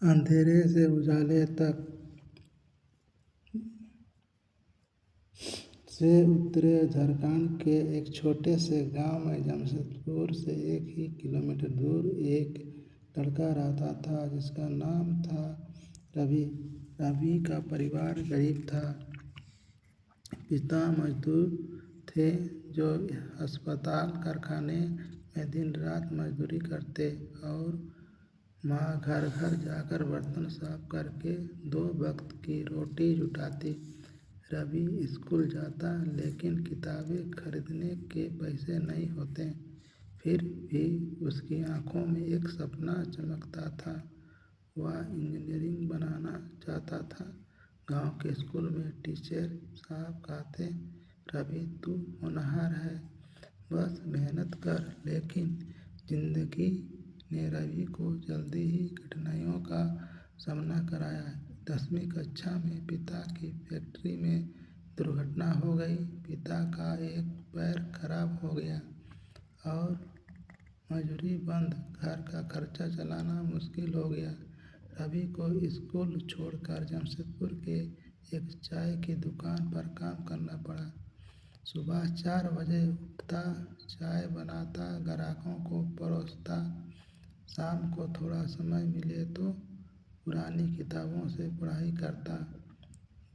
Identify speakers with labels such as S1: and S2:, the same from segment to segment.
S1: अंधेरे से उजाले तक से उतरे झारखंड के एक छोटे से गांव में जमशेदपुर से 1 ही किलोमीटर दूर एक लड़का रहता था जिसका नाम था रवि। रवि का परिवार गरीब था। पिता मजदूर थे जो अस्पताल कारखाने में दिन रात मजदूरी करते और माँ घर घर जाकर बर्तन साफ करके 2 वक्त की रोटी जुटाती। रवि स्कूल जाता लेकिन किताबें खरीदने के पैसे नहीं होते। फिर भी उसकी आंखों में एक सपना चमकता था। वह इंजीनियरिंग बनना चाहता था। गांव के स्कूल में टीचर साहब कहते, रवि तू होनहार है, बस मेहनत कर। लेकिन जिंदगी ने रवि को जल्दी ही कठिनाइयों का सामना कराया। 10वीं कक्षा में पिता की फैक्ट्री में दुर्घटना हो गई। पिता का एक पैर खराब हो गया और मजदूरी बंद। घर का खर्चा चलाना मुश्किल हो गया। रवि को स्कूल छोड़कर जमशेदपुर के एक चाय की दुकान पर काम करना पड़ा। सुबह 4 बजे उठता, चाय बनाता, ग्राहकों को परोसता। शाम को थोड़ा समय मिले तो पुरानी किताबों से पढ़ाई करता।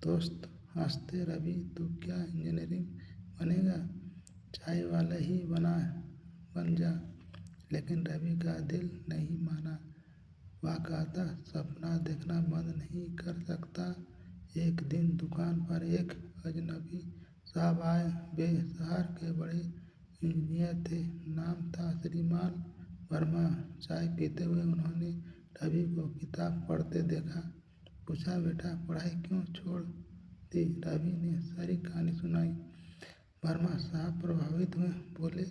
S1: दोस्त हंसते, रवि तू क्या इंजीनियरिंग बनेगा, चाय वाला ही बन जा। लेकिन रवि का दिल नहीं माना। वह कहता सपना देखना बंद नहीं कर सकता। एक दिन दुकान पर एक अजनबी साहब आए। वे शहर के बड़े इंजीनियर थे। नाम था श्रीमान वर्मा। चाय पीते हुए उन्होंने रवि को किताब पढ़ते देखा। पूछा बेटा पढ़ाई क्यों छोड़ दी। रवि ने सारी कहानी सुनाई। वर्मा साहब प्रभावित हुए, बोले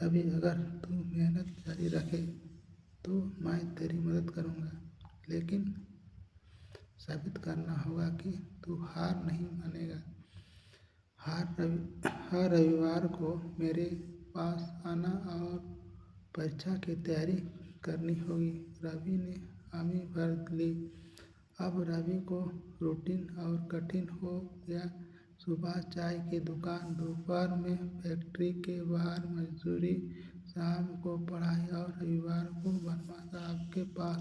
S1: रवि अगर तू मेहनत जारी रखे तो मैं तेरी मदद करूँगा, लेकिन साबित करना होगा कि तू हार नहीं मानेगा। हर रविवार को मेरे पास आना और परीक्षा की तैयारी करनी होगी। रवि ने हामी भर ली। अब रवि को रूटीन और कठिन हो गया। सुबह चाय की दुकान, दोपहर में फैक्ट्री के बाहर मजदूरी, शाम को पढ़ाई और रविवार को वर्मा साहब के पास।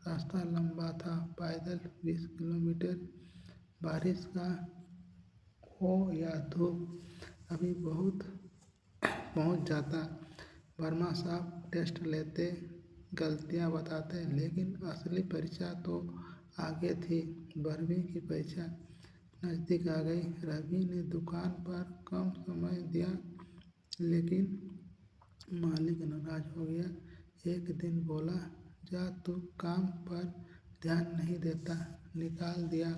S1: रास्ता लंबा था, पैदल 20 किलोमीटर। बारिश का हो या धूप, अभी बहुत पहुंच जाता। वर्मा साहब टेस्ट लेते, गलतियां बताते, लेकिन असली परीक्षा तो आगे थी। 12वीं की परीक्षा नज़दीक आ गई। रवि ने दुकान पर कम समय दिया, लेकिन मालिक नाराज हो गया। एक दिन बोला, जा तू काम पर ध्यान नहीं देता, निकाल दिया।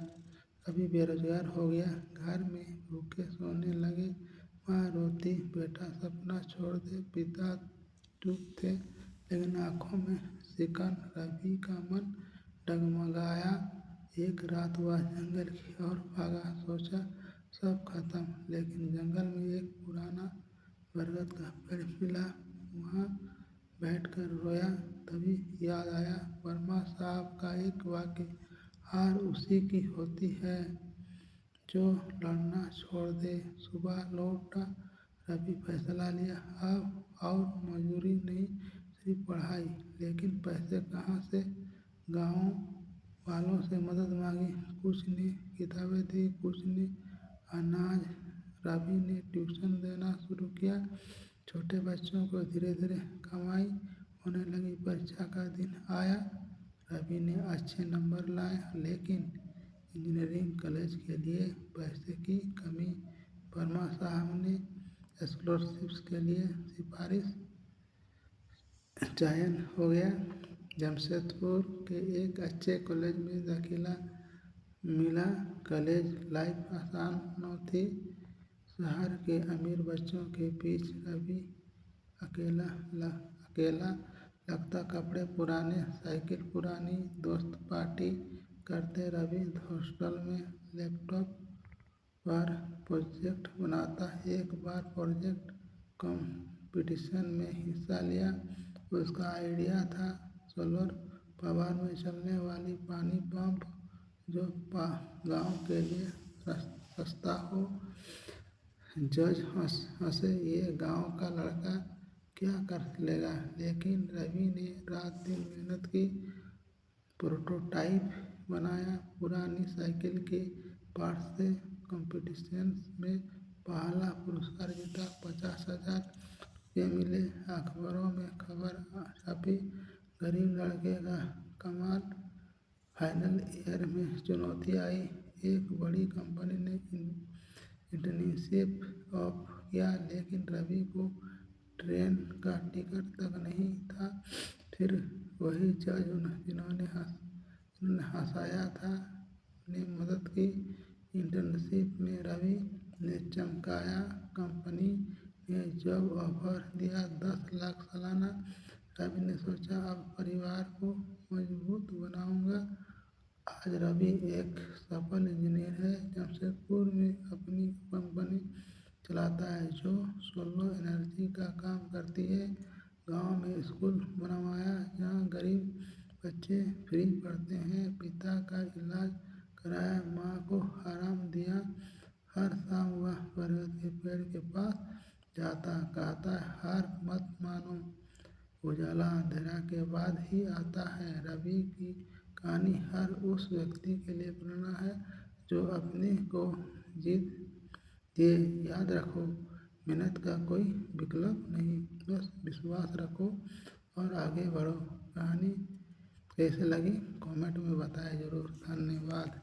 S1: रवि बेरोजगार हो गया। घर में भूखे सोने लगे। माँ रोती, बेटा सपना छोड़ दे। पिता चुप थे, लेकिन आंखों में सिकन। रवि का मन डगमगाया। एक रात वह जंगल की ओर भागा। सोचा सब खत्म, लेकिन जंगल में एक पुराना बरगद का पेड़ मिला। वहाँ बैठकर रोया। तभी याद आया वर्मा साहब का एक वाक्य, हार उसी की होती है जो लड़ना छोड़ दे। सुबह लौटा। रवि फैसला लिया, अब और मजदूरी नहीं, सिर्फ पढ़ाई। लेकिन पैसे कहाँ से। गांव वालों से मदद मांगी, कुछ ने किताबें दी, कुछ ने अनाज। रवि ने ट्यूशन देना शुरू किया। छोटे बच्चों को धीरे धीरे कमाई होने लगी। परीक्षा का दिन आया। रवि ने अच्छे नंबर लाए, लेकिन इंजीनियरिंग कॉलेज के लिए पैसे की कमी। वर्मा साहब ने स्कॉलरशिप के लिए सिफारिश, चयन हो गया। जमशेदपुर के एक अच्छे कॉलेज में दाखिला मिला। कॉलेज लाइफ आसान न थी। शहर के अमीर बच्चों के बीच रवि अकेला लगता। कपड़े पुराने, साइकिल पुरानी, दोस्त पार्टी करते। रवि हॉस्टल में लैपटॉप पर प्रोजेक्ट बनाता। एक बार प्रोजेक्ट कंपटीशन में हिस्सा लिया। उसका आइडिया था सोलर पवार में चलने वाली पानी पंप जो गांव के लिए सस्ता हो। जज हंसे, ये गांव का लड़का क्या कर लेगा, लेकिन रवि ने रात दिन मेहनत की, प्रोटोटाइप बनाया, पुरानी साइकिल के पार्ट्स से कंपटीशन में पहला पुरस्कार जीता, 50,000 रुपये मिले, अखबारों में खबर छपी, गरीब लड़के का कमाल। फाइनल ईयर में चुनौती आई, एक बड़ी कंपनी ने इंटर्नशिप ऑफर किया, लेकिन रवि को ट्रेन का टिकट तक नहीं था। फिर वही जज जिन्होंने हंसाया था ने मदद की। इंटर्नशिप में रवि ने चमकाया, कंपनी ने जब ऑफर दिया 10 लाख सालाना, रवि ने सोचा अब परिवार को मजबूत बनाऊंगा। आज रवि एक सफल इंजीनियर है, जमशेदपुर में अपनी कंपनी चलाता है जो सोलर एनर्जी का काम करती है। गांव में स्कूल बनवाया जहां गरीब बच्चे फ्री पढ़ते हैं, पिता का इलाज कराया, माँ को आराम दिया। हर शाम वह बरगद के पेड़ के पास जाता, कहता हार मत मानो, उजाला अंधेरा के बाद ही आता है। रवि की कहानी हर उस व्यक्ति के लिए प्रेरणा है जो अपने को जीत दिए। याद रखो, मेहनत का कोई विकल्प नहीं, बस विश्वास रखो और आगे बढ़ो। कहानी कैसे लगी कमेंट में बताएं ज़रूर। धन्यवाद।